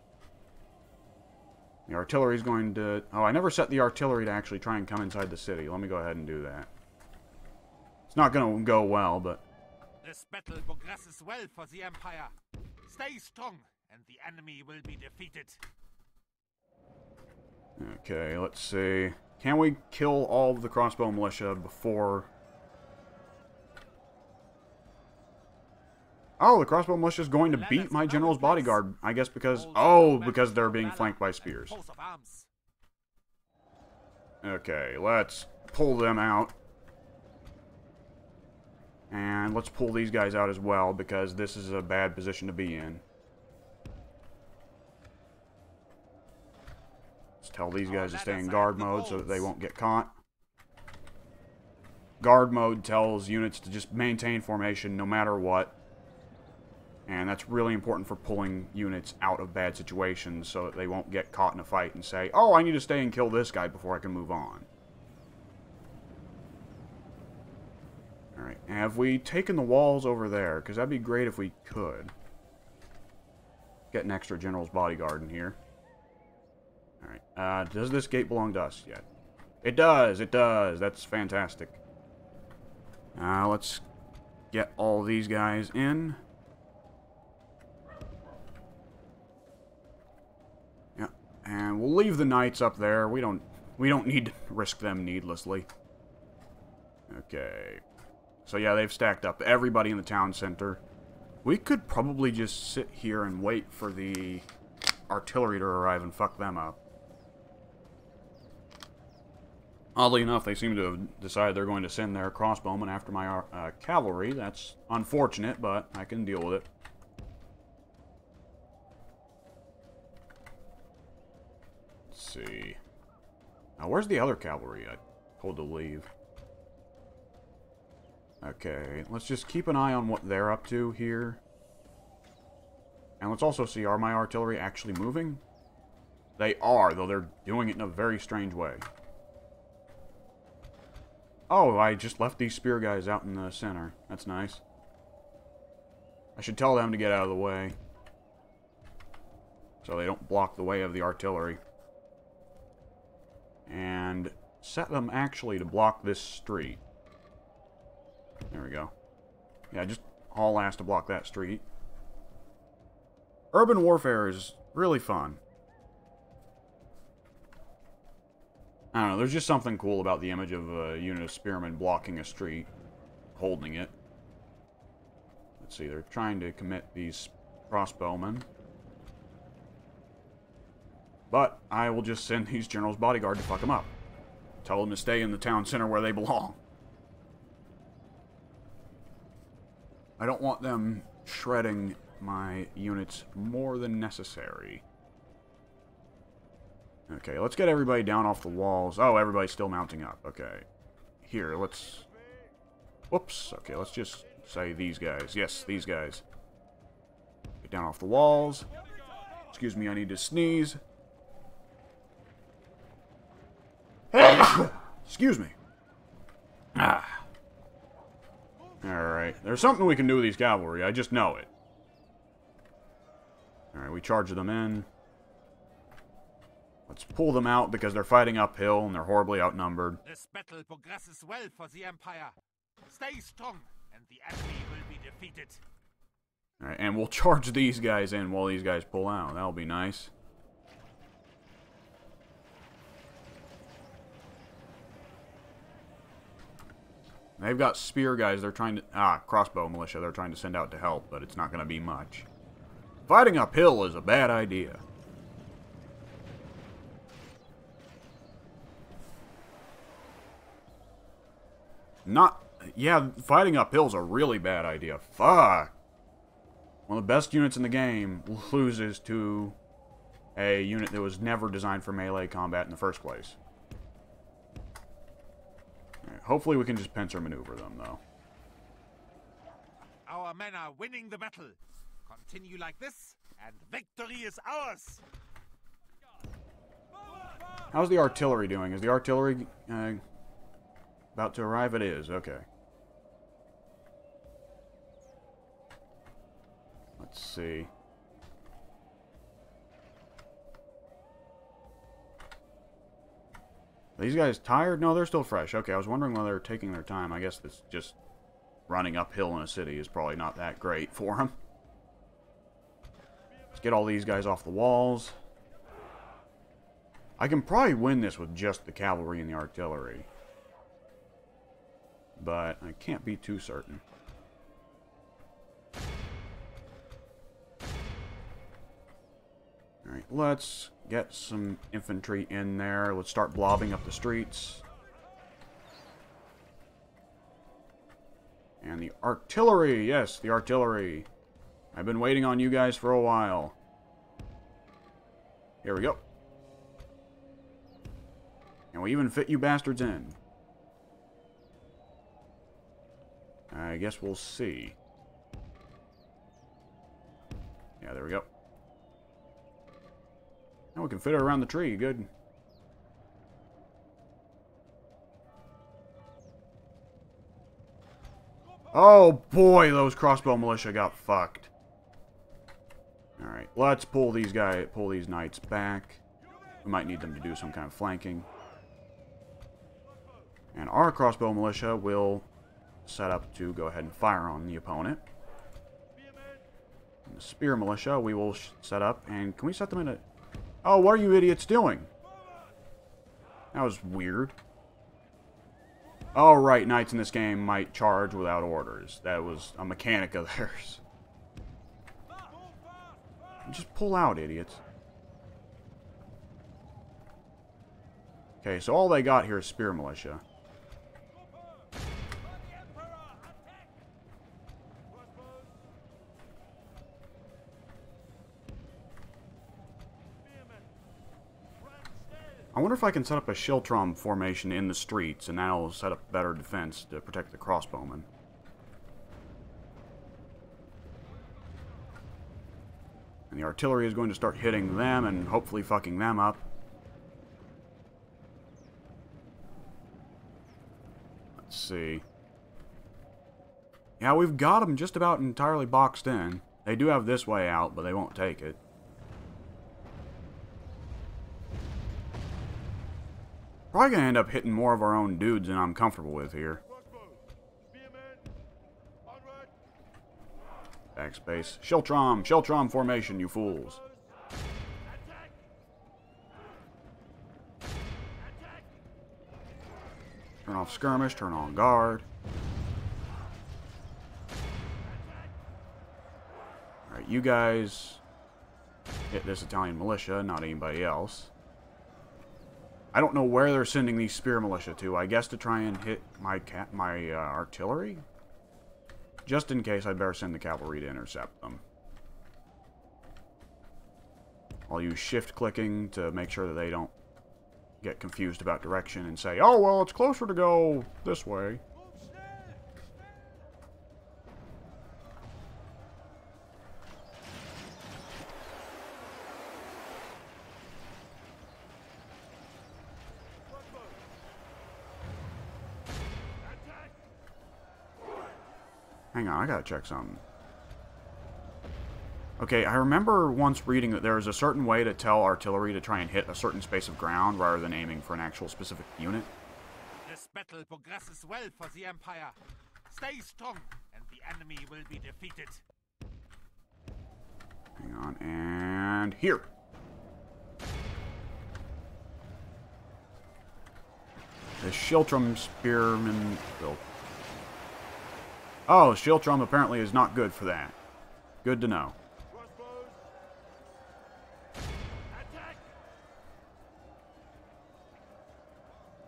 S1: The artillery's going to... Oh, I never set the artillery to actually try and come inside the city. Let me go ahead and do that. It's not going to go well, but...
S2: This battle progresses well for the Empire. Stay strong, and the enemy will be defeated.
S1: Okay, let's see. Can we kill all of the crossbow militia before Oh, the crossbow militia is going to beat my general's bodyguard. I guess because... Oh, because they're being flanked by spears. Okay, let's pull them out. And let's pull these guys out as well, because this is a bad position to be in. Let's tell these guys to stay in guard mode so that they won't get caught. Guard mode tells units to just maintain formation no matter what. And that's really important for pulling units out of bad situations so that they won't get caught in a fight and say, oh, I need to stay and kill this guy before I can move on. Alright, have we taken the walls over there? Because that'd be great if we could. Get an extra general's bodyguard in here. Alright, does this gate belong to us yet? It does, it does. That's fantastic. Let's get all these guys in. Yeah, and we'll leave the knights up there. We don't need to risk them needlessly. Okay. So yeah, they've stacked up everybody in the town center. We could probably just sit here and wait for the artillery to arrive and fuck them up. Oddly enough, they seem to have decided they're going to send their crossbowmen after my cavalry. That's unfortunate, but I can deal with it. Let's see. Now, where's the other cavalry I told to leave? Okay, let's just keep an eye on what they're up to here. And let's also see, are my artillery actually moving? They are, though they're doing it in a very strange way. Oh, I just left these spear guys out in the center. That's nice. I should tell them to get out of the way, so they don't block the way of the artillery. And set them actually to block this street. There we go. Yeah, just haul ass to block that street. Urban warfare is really fun. I don't know, there's just something cool about the image of a unit of spearmen blocking a street, holding it. Let's see, they're trying to commit these crossbowmen. But I will just send these generals' bodyguard to fuck them up. Tell them to stay in the town center where they belong. I don't want them shredding my units more than necessary. Okay, let's get everybody down off the walls. Oh, everybody's still mounting up. Okay. Here, let's... Whoops. Okay, let's just say these guys. Yes, these guys. Get down off the walls. Excuse me, I need to sneeze. Excuse me. Ah. Alright. There's something we can do with these cavalry. I just know it. Alright, we charge them in. Let's pull them out because they're fighting uphill and they're horribly outnumbered.
S2: This battle progresses well for the Empire. Stay strong, and the enemy will be defeated.
S1: Alright, and we'll charge these guys in while these guys pull out. That'll be nice. They've got spear guys they're trying to... crossbow militia they're trying to send out to help, but it's not going to be much. Fighting uphill is a bad idea. Yeah, fighting uphill is a really bad idea. Fuck. One of the best units in the game loses to a unit that was never designed for melee combat in the first place. Right, hopefully we can just pincer maneuver them, though.
S2: Our men are winning the battle. Continue like this, and victory is ours.
S1: How's the artillery doing? Is the artillery about to arrive? It is. Okay. Let's see. Are these guys tired? No, they're still fresh. Okay, I was wondering why they were taking their time. I guess it's just running uphill in a city is probably not that great for them. Let's get all these guys off the walls. I can probably win this with just the cavalry and the artillery, but I can't be too certain. let's get some infantry in there. Let's start blobbing up the streets. And the artillery! Yes, the artillery. I've been waiting on you guys for a while. Here we go. And we even fit you bastards in. I guess we'll see. Yeah, there we go. Now we can fit it around the tree. Good. Oh boy, those crossbow militia got fucked. Alright, let's pull these knights back. We might need them to do some kind of flanking. And our crossbow militia will set up to go ahead and fire on the opponent. And the spear militia we will set up, and can we set them in a... Oh, what are you idiots doing? That was weird. Oh, right, knights in this game might charge without orders. That was a mechanic of theirs. Just pull out, idiots. Okay, so all they got here is spear militia. I wonder if I can set up a Schiltrom formation in the streets, and that'll set up better defense to protect the crossbowmen. And the artillery is going to start hitting them and hopefully fucking them up. Let's see. Yeah, we've got them just about entirely boxed in. They do have this way out, but they won't take it. Probably gonna end up hitting more of our own dudes than I'm comfortable with here. Backspace. Schiltrom formation, you fools. Turn off skirmish, turn on guard. Alright, you guys hit this Italian militia, not anybody else. I don't know where they're sending these spear militia to. I guess to try and hit my artillery? Just in case, I'd better send the cavalry to intercept them. I'll use shift-clicking to make sure that they don't get confused about direction and say, oh, well, it's closer to go this way. Hang on, I gotta check something. Okay, I remember once reading that there is a certain way to tell artillery to try and hit a certain space of ground rather than aiming for an actual specific unit.
S2: This battle progresses well for the Empire. Stay strong, and the enemy will be defeated.
S1: Hang on, and here. The Schiltrom spearman built. Oh, Schiltrom apparently is not good for that. Good to know.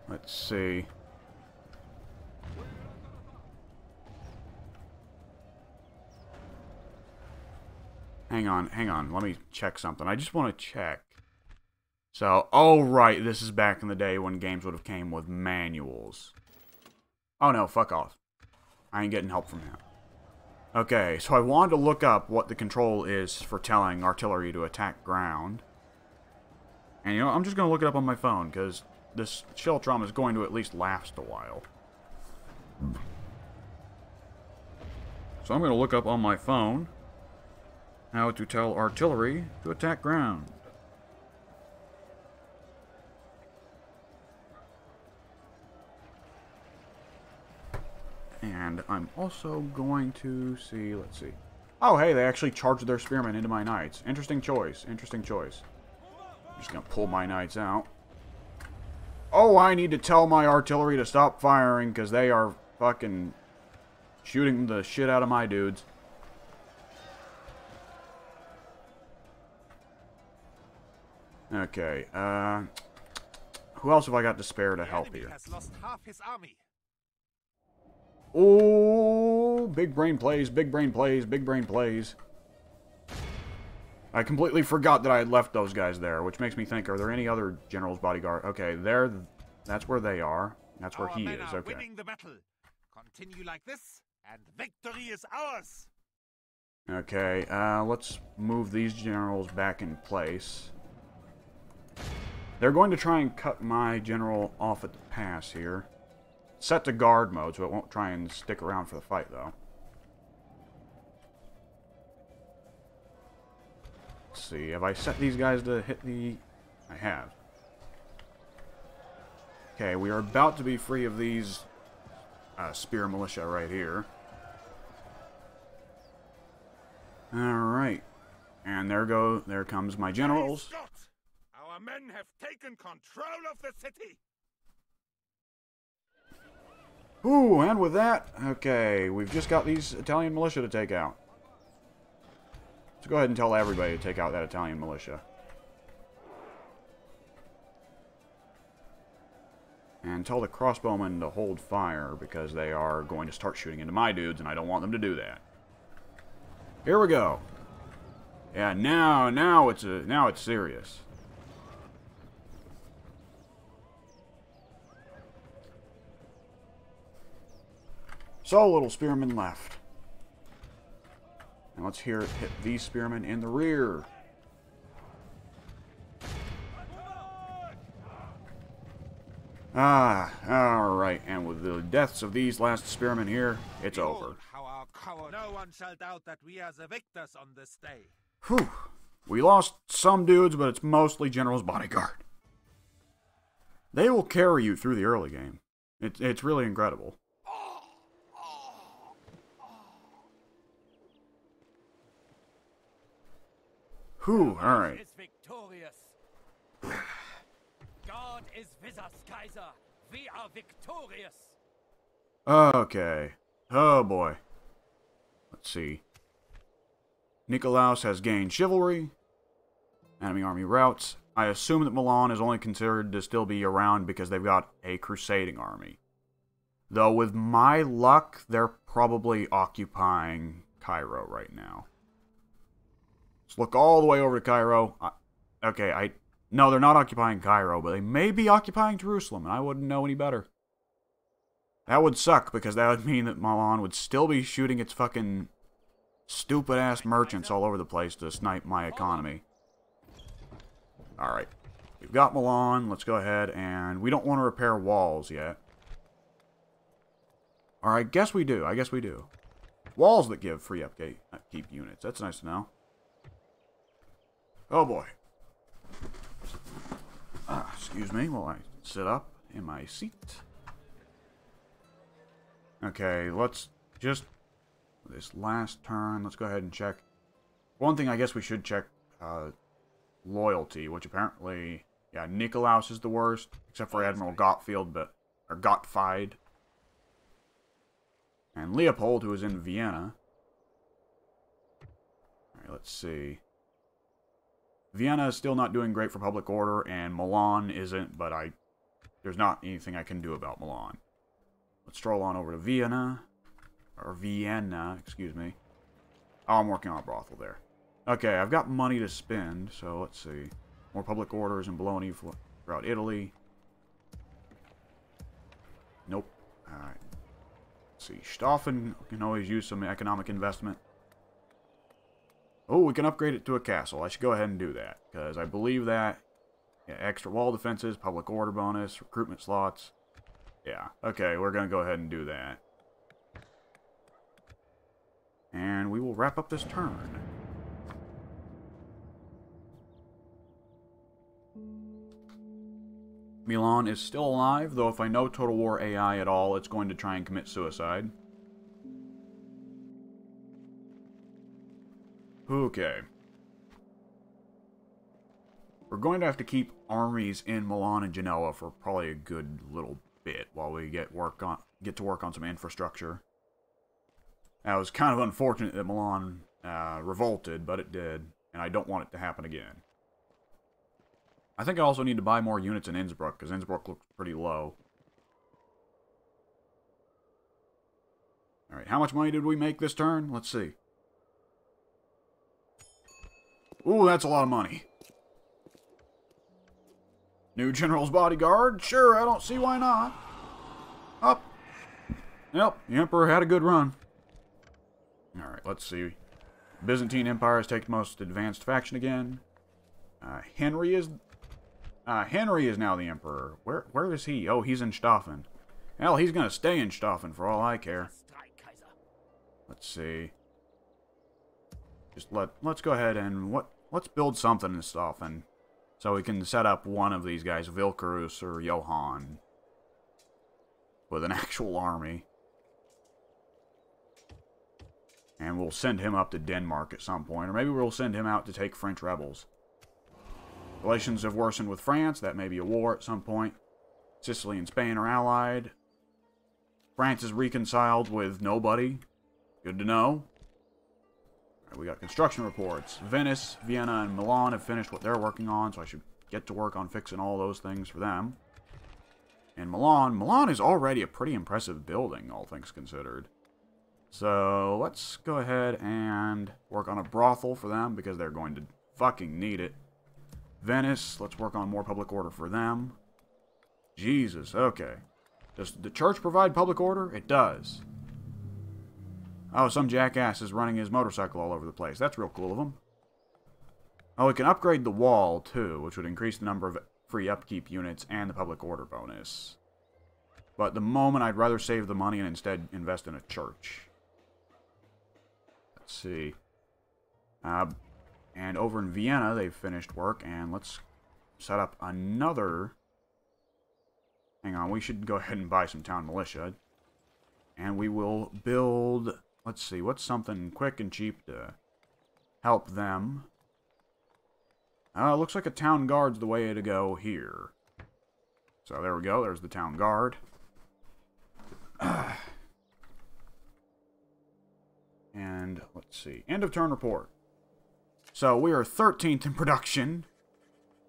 S1: Let's see. Hang on. Let me check something. I just want to check. So, oh right, this is back in the day when games would have came with manuals. Oh no, fuck off. I ain't getting help from him. Okay, so I wanted to look up what the control is for telling artillery to attack ground. And you know, I'm just going to look it up on my phone, because this Schiltrom is going to at least last a while. So I'm going to look up on my phone how to tell artillery to attack ground. And I'm also going to see, let's see. Oh, hey, they actually charged their spearmen into my knights. Interesting choice. Interesting choice. I'm just going to pull my knights out. Oh, I need to tell my artillery to stop firing because they are fucking shooting the shit out of my dudes. Okay, who else have I got to spare to
S2: The
S1: help
S2: enemy
S1: here?
S2: has lost half his army.
S1: Oh, big brain plays, big brain plays, big brain plays. I completely forgot that I had left those guys there, which makes me think, are there any other general's bodyguard? Okay, that's where they are. That's where
S2: Our
S1: he
S2: men
S1: is,
S2: are
S1: okay.
S2: winning the battle. Continue like this, and victory is ours.
S1: Okay, let's move these generals back in place. They're going to try and cut my general off at the pass here. Set to guard mode, so it won't try and stick around for the fight, though. Let's see, have I set these guys to hit the... I have. Okay, we are about to be free of these spear militia right here. Alright. And there comes my generals.
S2: Scott, our men have taken control of the city.
S1: Ooh, and with that, okay, we've just got these Italian militia to take out. Let's go ahead and tell everybody to take out that Italian militia. And tell the crossbowmen to hold fire, because they are going to start shooting into my dudes, and I don't want them to do that. Here we go. Yeah, now it's serious. So little spearmen left. And let's hear it hit these spearmen in the rear. Alright, and with the deaths of these last spearmen here, it's over.
S2: How our coward. No one shall doubt that we are the victors on this day.
S1: Whew. We lost some dudes, but it's mostly General's bodyguard. They will carry you through the early game. It's really incredible. Whew, alright.
S3: Is victorious. God is with us, Kaiser. We are victorious.
S1: Okay. Oh boy. Let's see. Nikolaus has gained chivalry. Enemy army routes. I assume that Milan is only considered to still be around because they've got a crusading army. Though with my luck, they're probably occupying Cairo right now. Let's look all the way over to Cairo. No, they're not occupying Cairo, but they may be occupying Jerusalem, and I wouldn't know any better. That would suck, because that would mean that Milan would still be shooting its fucking stupid-ass merchants all over the place to snipe my economy. Alright. We've got Milan. Let's go ahead, and we don't want to repair walls yet. Or I guess we do. Walls that give free upkeep units. That's nice to know. Oh boy. Excuse me while I sit up in my seat. Okay, let's just... this last turn, let's go ahead and check. One thing I guess we should check, loyalty, which apparently... yeah, Nikolaus is the worst, except for Admiral Gottfried, or Gottfried. And Leopold, who is in Vienna. Alright, let's see. Vienna is still not doing great for public order, and Milan isn't, but there's not anything I can do about Milan. Let's stroll on over to Vienna. Or Vienna, excuse me. Oh, I'm working on a brothel there. Okay, I've got money to spend, so let's see. More public orders and bologna throughout Italy. Nope. Alright. Let's see. Stauffen can always use some economic investment. Oh, we can upgrade it to a castle. I should go ahead and do that, because I believe that... yeah, extra wall defenses, public order bonus, recruitment slots. Yeah, okay, we're going to go ahead and do that. And we will wrap up this turn. Milan is still alive, though if I know Total War AI at all, it's going to try and commit suicide. Okay. We're going to have to keep armies in Milan and Genoa for probably a good little bit while we get to work on some infrastructure. Now, it was kind of unfortunate that Milan revolted, but it did, and I don't want it to happen again. I think I also need to buy more units in Innsbruck, because Innsbruck looks pretty low. Alright, how much money did we make this turn? Let's see. Ooh, that's a lot of money. New General's Bodyguard? Sure, I don't see why not. Up. Yep, the Emperor had a good run. Alright, let's see. Byzantine Empire has taken most advanced faction again. Henry is now the Emperor. Where is he? Oh, he's in Staufen. Hell, he's gonna stay in Staufen for all I care. Let's see. Just let's go ahead and let's build something in Staufen. So we can set up one of these guys, Vilkerus or Johann, with an actual army. And we'll send him up to Denmark at some point. Or maybe we'll send him out to take French rebels. Relations have worsened with France. That may be a war at some point. Sicily and Spain are allied. France is reconciled with nobody. Good to know. Right, we got construction reports. Venice, Vienna, and Milan have finished what they're working on, so I should get to work on fixing all those things for them. And Milan is already a pretty impressive building, all things considered. So let's go ahead and work on a brothel for them, because they're going to fucking need it. Venice, let's work on more public order for them. Jesus, okay. Does the church provide public order? It does. Oh, some jackass is running his motorcycle all over the place. That's real cool of him. Oh, we can upgrade the wall, too, which would increase the number of free upkeep units and the public order bonus. But at the moment, I'd rather save the money and instead invest in a church. Let's see. And over in Vienna, they've finished work, and let's set up another... Hang on, we should go ahead and buy some town militia. And we will build... Let's see, what's something quick and cheap to help them? Looks like a town guard's the way to go here. So there we go, there's the town guard. And let's see, end of turn report. So we are 13th in production.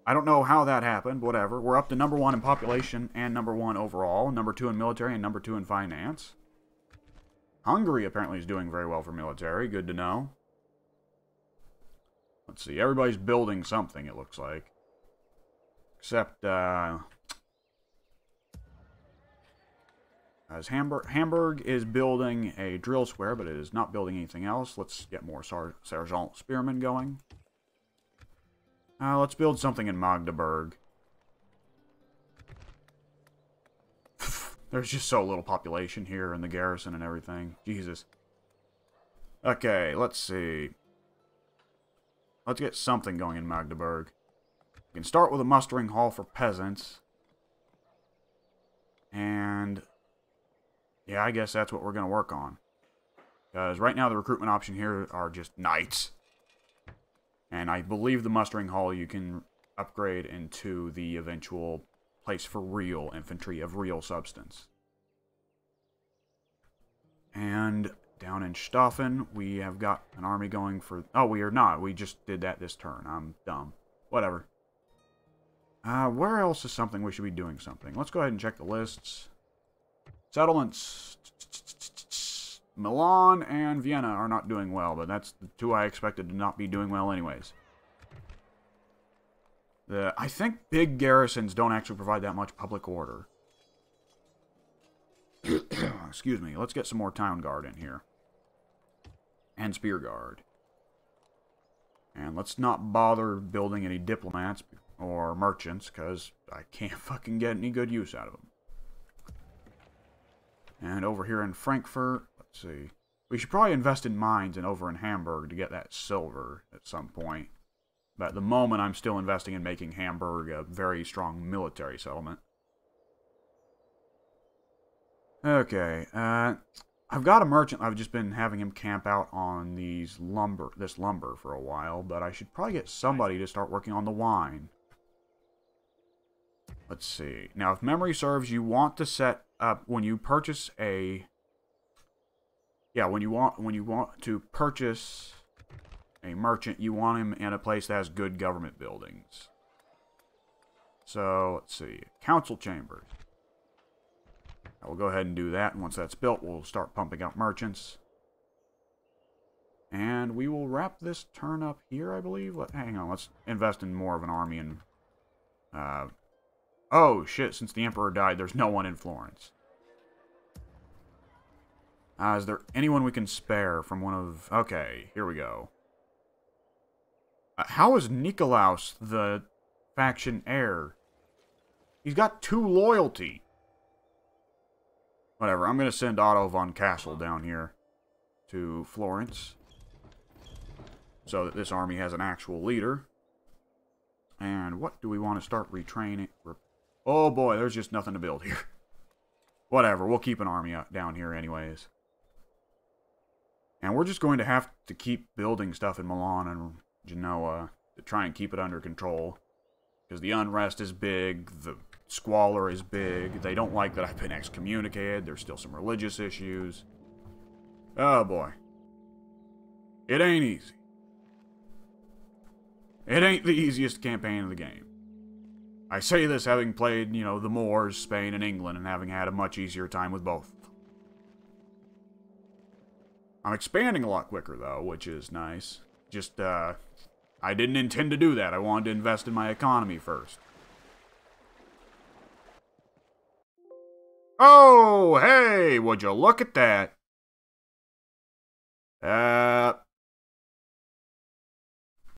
S1: I don't know how that happened, whatever. We're up to number 1 in population and number 1 overall, number 2 in military and number 2 in finance. Hungary apparently is doing very well for military. Good to know. Let's see. Everybody's building something, it looks like. Except, as Hamburg is building a drill square, but it is not building anything else. Let's get more Sergeant Spearmen going. Let's build something in Magdeburg. There's just so little population here in the garrison and everything. Jesus. Okay, let's see. Let's get something going in Magdeburg. We can start with a mustering hall for peasants. And... yeah, I guess that's what we're going to work on. Because right now the recruitment option here are just knights. And I believe the mustering hall you can upgrade into the eventual place for real infantry of real substance. And down in Staufen, we have got an army going for... oh, we are not. We just did that this turn. I'm dumb. Whatever. Where else is something we should be doing something? Let's go ahead and check the lists. Settlements. Milan and Vienna are not doing well, but that's the 2 I expected to not be doing well anyways. I think big garrisons don't actually provide that much public order. Excuse me. Let's get some more town guard in here. And spear guard. And let's not bother building any diplomats or merchants, because I can't fucking get any good use out of them. And over here in Frankfurt, let's see. We should probably invest in mines and over in Hamburg to get that silver at some point. But at the moment, I'm still investing in making Hamburg a very strong military settlement. Okay, I've got a merchant. I've just been having him camp out on this lumber for a while, but I should probably get somebody to start working on the wine. Let's see. Now, if memory serves, you want to set up when you purchase a... yeah, when you want to purchase a merchant, you want him in a place that has good government buildings. So, let's see. Council chambers. I will go ahead and do that, and once that's built, we'll start pumping out merchants. And we will wrap this turn up here, I believe. Hang on, let's invest in more of an army. And oh, shit, since the Emperor died, there's no one in Florence. Is there anyone we can spare from one of... Okay, here we go. How is Nikolaus the faction heir? He's got 2 loyalty. Whatever, I'm going to send Otto von Kassel down here to Florence, so that this army has an actual leader. And what do we want to start retraining? Oh boy, there's just nothing to build here. Whatever, we'll keep an army down here anyways. And we're just going to have to keep building stuff in Milan and Genoa to try and keep it under control. Because the unrest is big, the squalor is big, they don't like that I've been excommunicated, there's still some religious issues. Oh boy. It ain't easy. It ain't the easiest campaign of the game. I say this having played, you know, the Moors, Spain, and England, and having had a much easier time with both. I'm expanding a lot quicker, though, which is nice. Just, I didn't intend to do that. I wanted to invest in my economy first. Oh, hey, would you look at that?